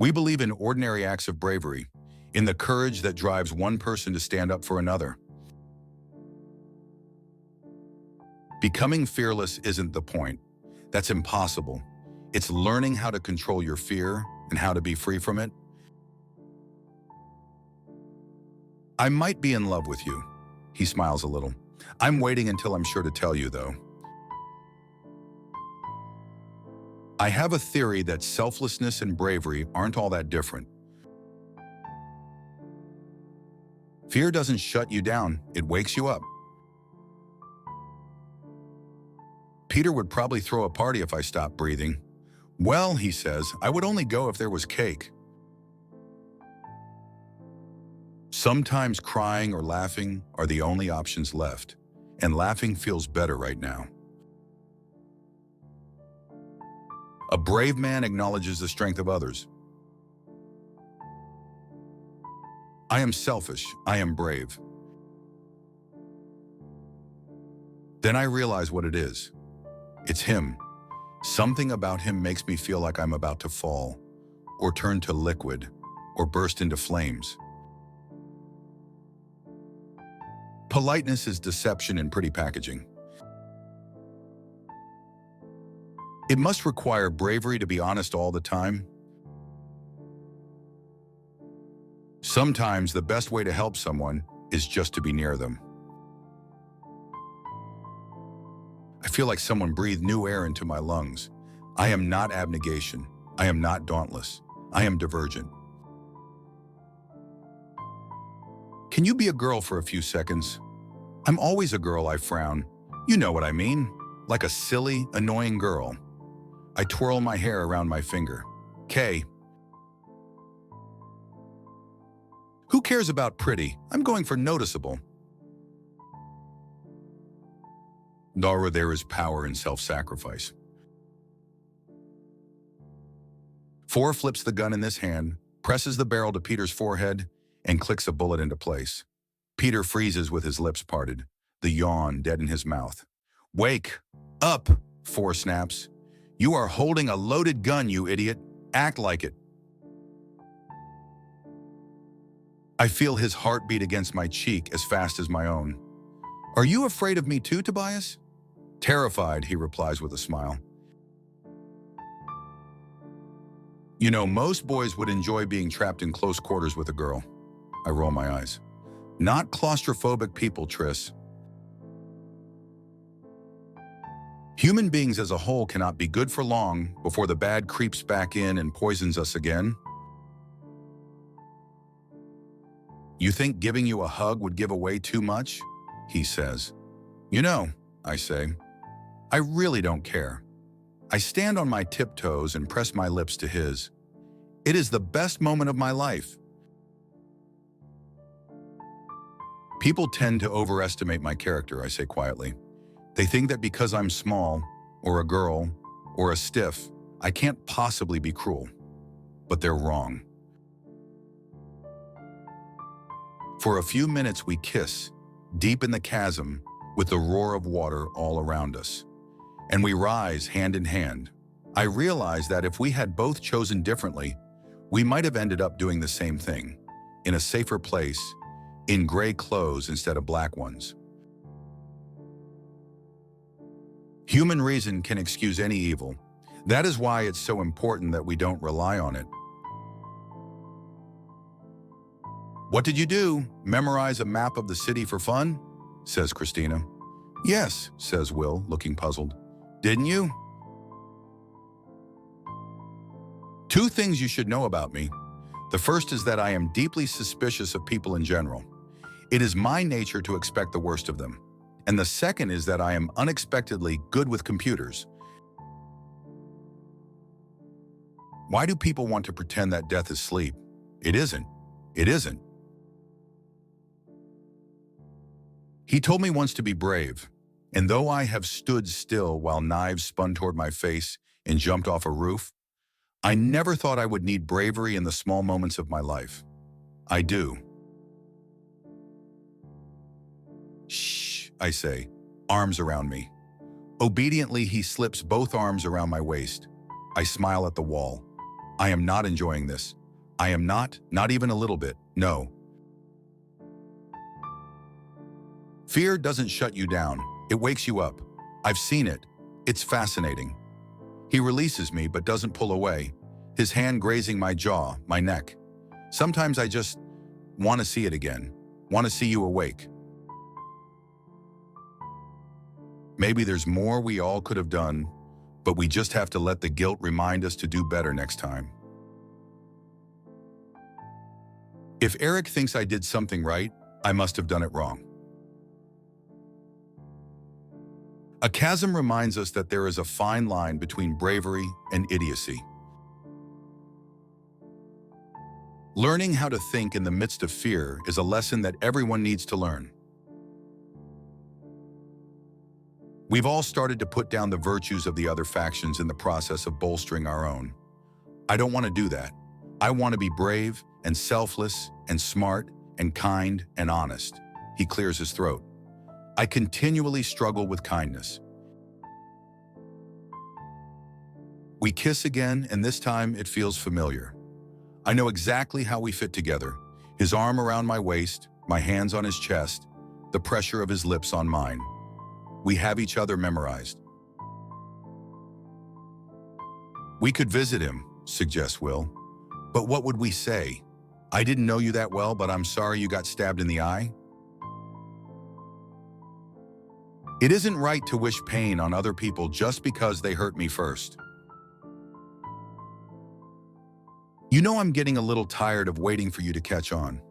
We believe in ordinary acts of bravery, in the courage that drives one person to stand up for another. Becoming fearless isn't the point. That's impossible. It's learning how to control your fear and how to be free from it. I might be in love with you. He smiles a little. I'm waiting until I'm sure to tell you, though. I have a theory that selflessness and bravery aren't all that different. Fear doesn't shut you down, it wakes you up. Peter would probably throw a party if I stopped breathing. Well, he says, I would only go if there was cake. Sometimes crying or laughing are the only options left, and laughing feels better right now. A brave man acknowledges the strength of others. I am selfish, I am brave. Then I realize what it is. It's him. Something about him makes me feel like I'm about to fall, or turn to liquid, or burst into flames. Politeness is deception in pretty packaging. It must require bravery to be honest all the time. Sometimes the best way to help someone is just to be near them. I feel like someone breathed new air into my lungs. I am not abnegation. I am not dauntless. I am divergent. Can you be a girl for a few seconds? I'm always a girl, I frown. You know what I mean. Like a silly, annoying girl. I twirl my hair around my finger. Kay. Who cares about pretty? I'm going for noticeable. Dara, there is power in self-sacrifice. Four flips the gun in this hand, presses the barrel to Peter's forehead, and clicks a bullet into place. Peter freezes with his lips parted, the yawn dead in his mouth. Wake up, Four snaps. You are holding a loaded gun, you idiot. Act like it. I feel his heart beat against my cheek as fast as my own. Are you afraid of me too, Tobias? Terrified, he replies with a smile. You know, most boys would enjoy being trapped in close quarters with a girl. I roll my eyes. Not claustrophobic people, Tris. Human beings as a whole cannot be good for long before the bad creeps back in and poisons us again. You think giving you a hug would give away too much? He says. You know, I say, I really don't care. I stand on my tiptoes and press my lips to his. It is the best moment of my life. People tend to overestimate my character, I say quietly. They think that because I'm small, or a girl, or a stiff, I can't possibly be cruel. But they're wrong. For a few minutes we kiss, deep in the chasm, with the roar of water all around us. And we rise hand in hand. I realize that if we had both chosen differently, we might have ended up doing the same thing, in a safer place, in gray clothes instead of black ones. Human reason can excuse any evil. That is why it's so important that we don't rely on it. What did you do? Memorize a map of the city for fun? Says Christina. Yes, says Will, looking puzzled. Didn't you? Two things you should know about me. The first is that I am deeply suspicious of people in general. It is my nature to expect the worst of them. And the second is that I am unexpectedly good with computers. Why do people want to pretend that death is sleep? It isn't. It isn't. He told me once to be brave, and though I have stood still while knives spun toward my face and jumped off a roof, I never thought I would need bravery in the small moments of my life. I do. Shh, I say, arms around me. Obediently, he slips both arms around my waist. I smile at the wall. I am not enjoying this. I am not even a little bit, no. Fear doesn't shut you down, it wakes you up. I've seen it. It's fascinating. He releases me but doesn't pull away, his hand grazing my jaw, my neck. Sometimes I just want to see it again, want to see you awake. Maybe there's more we all could have done, but we just have to let the guilt remind us to do better next time. If Eric thinks I did something right, I must have done it wrong. A chasm reminds us that there is a fine line between bravery and idiocy. Learning how to think in the midst of fear is a lesson that everyone needs to learn. We've all started to put down the virtues of the other factions in the process of bolstering our own. I don't want to do that. I want to be brave and selfless and smart and kind and honest. He clears his throat. I continually struggle with kindness. We kiss again, and this time it feels familiar. I know exactly how we fit together. His arm around my waist, my hands on his chest, the pressure of his lips on mine. We have each other memorized. We could visit him, suggests Will. But what would we say? I didn't know you that well, but I'm sorry you got stabbed in the eye? It isn't right to wish pain on other people just because they hurt me first. You know I'm getting a little tired of waiting for you to catch on.